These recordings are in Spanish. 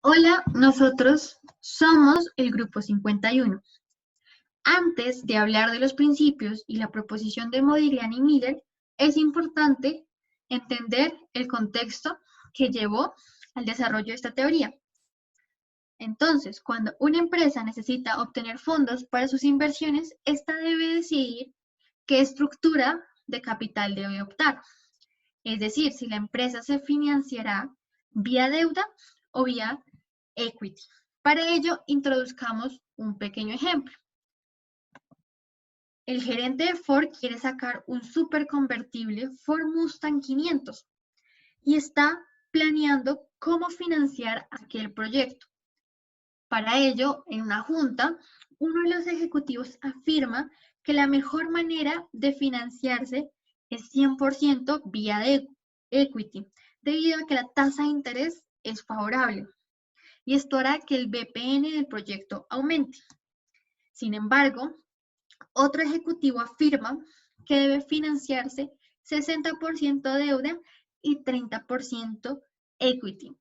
Hola, nosotros somos el Grupo 51. Antes de hablar de los principios y la proposición de Modigliani y Miller, es importante entender el contexto que llevó al desarrollo de esta teoría. Entonces, cuando una empresa necesita obtener fondos para sus inversiones, ésta debe decidir qué estructura de capital debe optar. Es decir, si la empresa se financiará vía deuda o vía equity. Para ello, introduzcamos un pequeño ejemplo. El gerente de Ford quiere sacar un superconvertible Ford Mustang 500 y está planeando cómo financiar aquel proyecto. Para ello, en una junta, uno de los ejecutivos afirma que la mejor manera de financiarse es 100% vía de equity, debido a que la tasa de interés es favorable. Y esto hará que el BPN del proyecto aumente. Sin embargo, otro ejecutivo afirma que debe financiarse 60% deuda y 30% equity,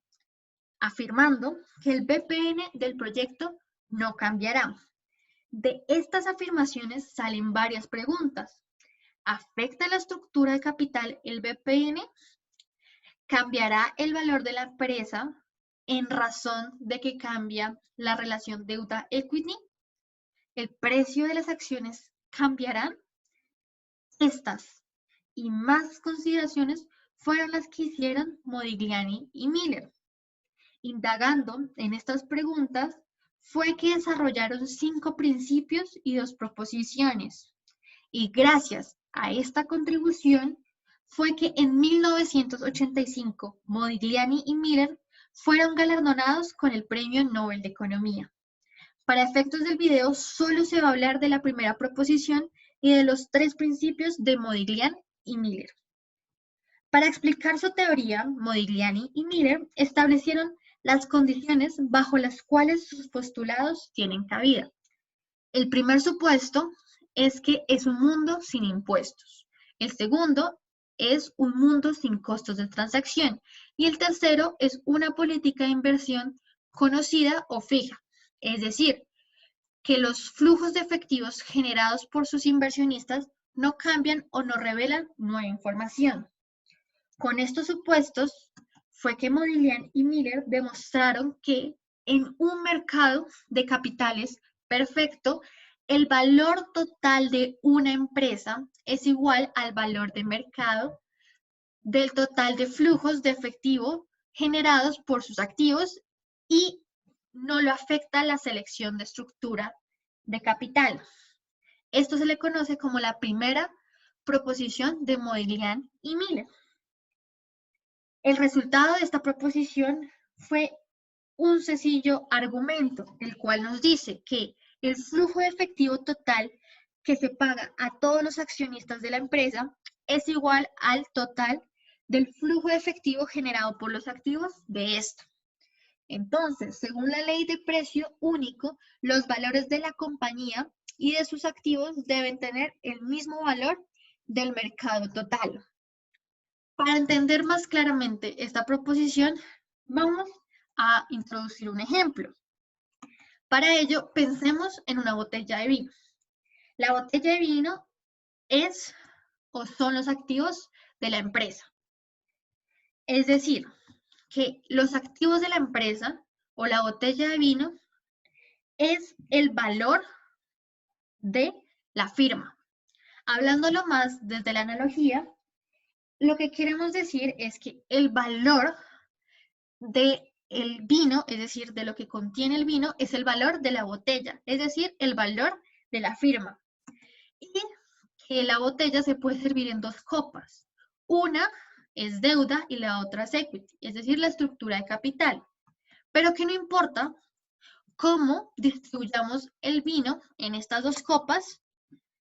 afirmando que el BPN del proyecto no cambiará. De estas afirmaciones salen varias preguntas. ¿Afecta la estructura de capital el BPN? ¿Cambiará el valor de la empresa en razón de que cambia la relación deuda-equity? ¿El precio de las acciones cambiará? Estas y más consideraciones fueron las que hicieron Modigliani y Miller. Indagando en estas preguntas, fue que desarrollaron 5 principios y 2 proposiciones. Y gracias a esta contribución fue que en 1985 Modigliani y Miller fueron galardonados con el Premio Nobel de Economía. Para efectos del video, solo se va a hablar de la primera proposición y de los 3 principios de Modigliani y Miller. Para explicar su teoría, Modigliani y Miller establecieron las condiciones bajo las cuales sus postulados tienen cabida. El primer supuesto es que es un mundo sin impuestos. El segundo es un mundo sin costos de transacción. Y el tercero es una política de inversión conocida o fija. Es decir, que los flujos de efectivos generados por sus inversionistas no cambian o no revelan nueva información. Con estos supuestos fue que Modigliani y Miller demostraron que en un mercado de capitales perfecto, el valor total de una empresa es igual al valor de mercado del total de flujos de efectivo generados por sus activos y no lo afecta la selección de estructura de capital. Esto se le conoce como la primera proposición de Modigliani y Miller. El resultado de esta proposición fue un sencillo argumento, el cual nos dice que el flujo de efectivo total que se paga a todos los accionistas de la empresa es igual al total del flujo de efectivo generado por los activos de esta. Entonces, según la ley de precio único, los valores de la compañía y de sus activos deben tener el mismo valor del mercado total. Para entender más claramente esta proposición, vamos a introducir un ejemplo. Para ello, pensemos en una botella de vino. La botella de vino es o son los activos de la empresa. Es decir, que los activos de la empresa o la botella de vino es el valor de la firma. Hablándolo más desde la analogía, lo que queremos decir es que el valor del vino, es decir, de lo que contiene el vino, es el valor de la botella, es decir, el valor de la firma. Y que la botella se puede servir en 2 copas. Una es deuda y la otra es equity, es decir, la estructura de capital. Pero que no importa cómo distribuyamos el vino en estas 2 copas,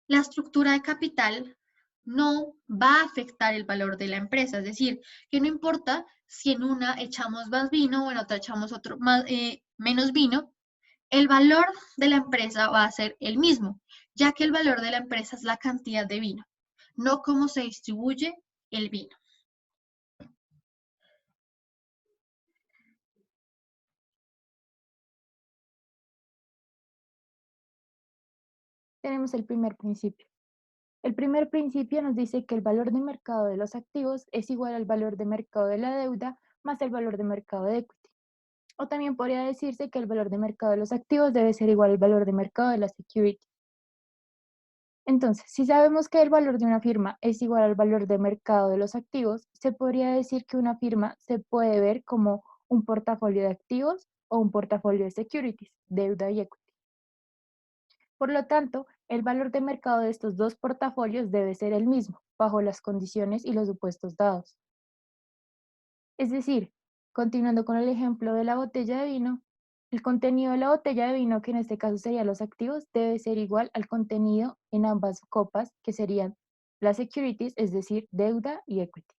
la estructura de capital no va a afectar el valor de la empresa. Es decir, que no importa si en una echamos más vino o en otra echamos menos vino, el valor de la empresa va a ser el mismo, ya que el valor de la empresa es la cantidad de vino, no cómo se distribuye el vino. tenemos el primer principio. El primer principio nos dice que el valor de mercado de los activos es igual al valor de mercado de la deuda más el valor de mercado de equity. O también podría decirse que el valor de mercado de los activos debe ser igual al valor de mercado de las securities. Entonces, si sabemos que el valor de una firma es igual al valor de mercado de los activos, se podría decir que una firma se puede ver como un portafolio de activos o un portafolio de securities, deuda y equity. Por lo tanto, el valor de mercado de estos dos portafolios debe ser el mismo, bajo las condiciones y los supuestos dados. Es decir, continuando con el ejemplo de la botella de vino, el contenido de la botella de vino, que en este caso serían los activos, debe ser igual al contenido en ambas copas, que serían las securities, es decir, deuda y equity.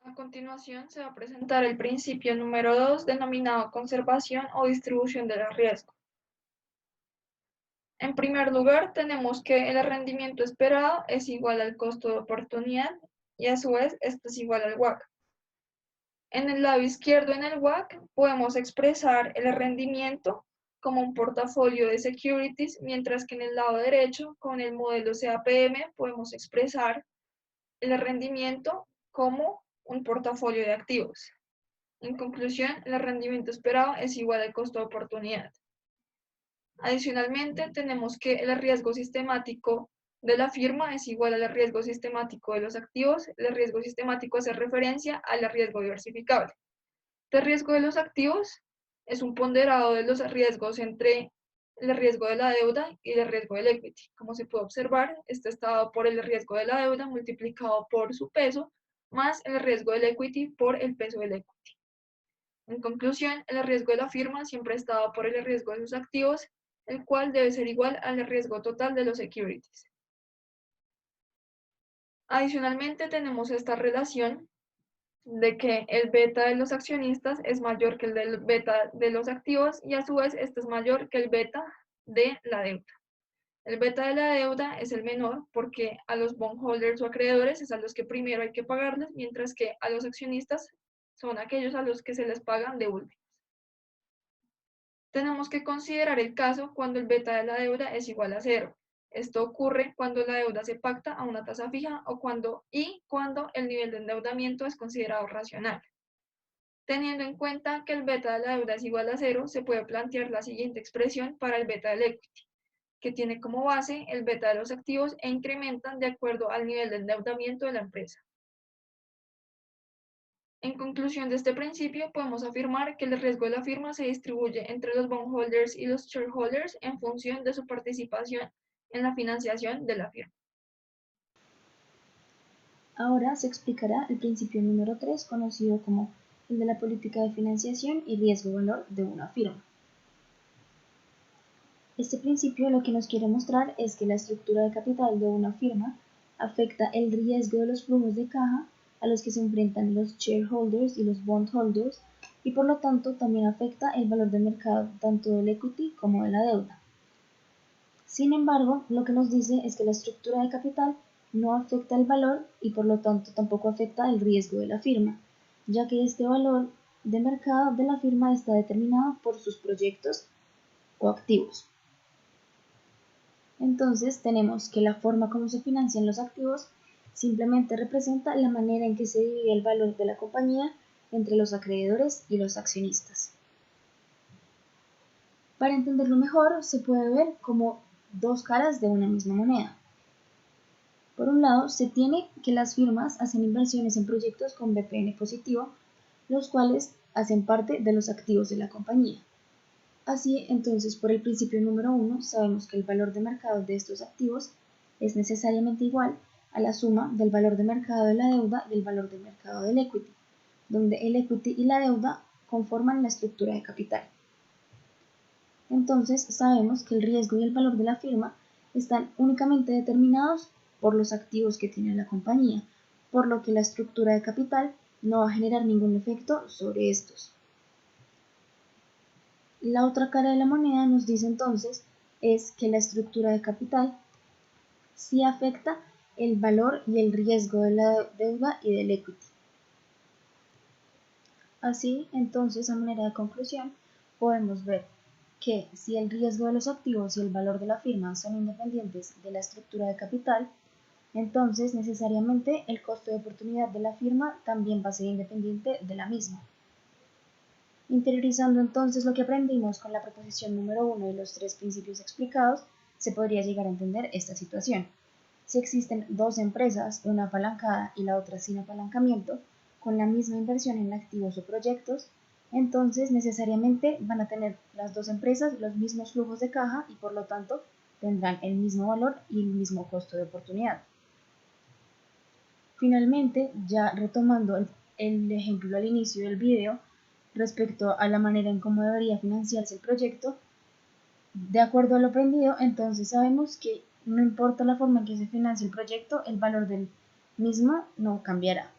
A continuación se va a presentar el principio número 2, denominado conservación o distribución del riesgo. En primer lugar, tenemos que el rendimiento esperado es igual al costo de oportunidad y a su vez esto es igual al WACC. En el lado izquierdo, en el WACC, podemos expresar el rendimiento como un portafolio de securities, mientras que en el lado derecho, con el modelo CAPM, podemos expresar el rendimiento como un portafolio de activos. En conclusión, el rendimiento esperado es igual al costo de oportunidad. Adicionalmente, tenemos que el riesgo sistemático de la firma es igual al riesgo sistemático de los activos. El riesgo sistemático hace referencia al riesgo diversificable. El riesgo de los activos es un ponderado de los riesgos entre el riesgo de la deuda y el riesgo del equity. Como se puede observar, este está dado por el riesgo de la deuda multiplicado por su peso, más el riesgo del equity por el peso del equity. En conclusión, el riesgo de la firma siempre está dado por el riesgo de sus activos, el cual debe ser igual al riesgo total de los securities. Adicionalmente, tenemos esta relación de que el beta de los accionistas es mayor que el del beta de los activos y a su vez este es mayor que el beta de la deuda. El beta de la deuda es el menor porque a los bondholders o acreedores es a los que primero hay que pagarles, mientras que a los accionistas son aquellos a los que se les pagan de último. Tenemos que considerar el caso cuando el beta de la deuda es igual a cero. Esto ocurre cuando la deuda se pacta a una tasa fija o cuando el nivel de endeudamiento es considerado racional. Teniendo en cuenta que el beta de la deuda es igual a cero, se puede plantear la siguiente expresión para el beta del equity, que tiene como base el beta de los activos e incrementan de acuerdo al nivel de endeudamiento de la empresa. En conclusión de este principio, podemos afirmar que el riesgo de la firma se distribuye entre los bondholders y los shareholders en función de su participación en la financiación de la firma. Ahora se explicará el principio número 3, conocido como el de la política de financiación y riesgo-valor de una firma. Este principio lo que nos quiere mostrar es que la estructura de capital de una firma afecta el riesgo de los flujos de caja a los que se enfrentan los shareholders y los bondholders y por lo tanto también afecta el valor de mercado tanto del equity como de la deuda. Sin embargo, lo que nos dice es que la estructura de capital no afecta el valor y por lo tanto tampoco afecta el riesgo de la firma, ya que este valor de mercado de la firma está determinado por sus proyectos o activos. Entonces tenemos que la forma como se financian los activos simplemente representa la manera en que se divide el valor de la compañía entre los acreedores y los accionistas. Para entenderlo mejor, se puede ver como dos caras de una misma moneda. Por un lado, se tiene que las firmas hacen inversiones en proyectos con BPN positivo, los cuales hacen parte de los activos de la compañía. Así, entonces, por el principio número 1, sabemos que el valor de mercado de estos activos es necesariamente igual a la suma del valor de mercado de la deuda y el valor de mercado del equity, donde el equity y la deuda conforman la estructura de capital. Entonces, sabemos que el riesgo y el valor de la firma están únicamente determinados por los activos que tiene la compañía, por lo que la estructura de capital no va a generar ningún efecto sobre estos. La otra cara de la moneda nos dice entonces es que la estructura de capital sí afecta el valor y el riesgo de la deuda y del equity. Así, entonces, a manera de conclusión, podemos ver que si el riesgo de los activos y el valor de la firma son independientes de la estructura de capital, entonces necesariamente el costo de oportunidad de la firma también va a ser independiente de la misma. Interiorizando entonces lo que aprendimos con la proposición número 1 y los 3 principios explicados, se podría llegar a entender esta situación. Si existen dos empresas, una apalancada y la otra sin apalancamiento, con la misma inversión en activos o proyectos, entonces necesariamente van a tener las dos empresas los mismos flujos de caja y por lo tanto tendrán el mismo valor y el mismo costo de oportunidad. Finalmente, ya retomando el ejemplo al inicio del video, respecto a la manera en cómo debería financiarse el proyecto, de acuerdo a lo aprendido, entonces sabemos que no importa la forma en que se financie el proyecto, el valor del mismo no cambiará.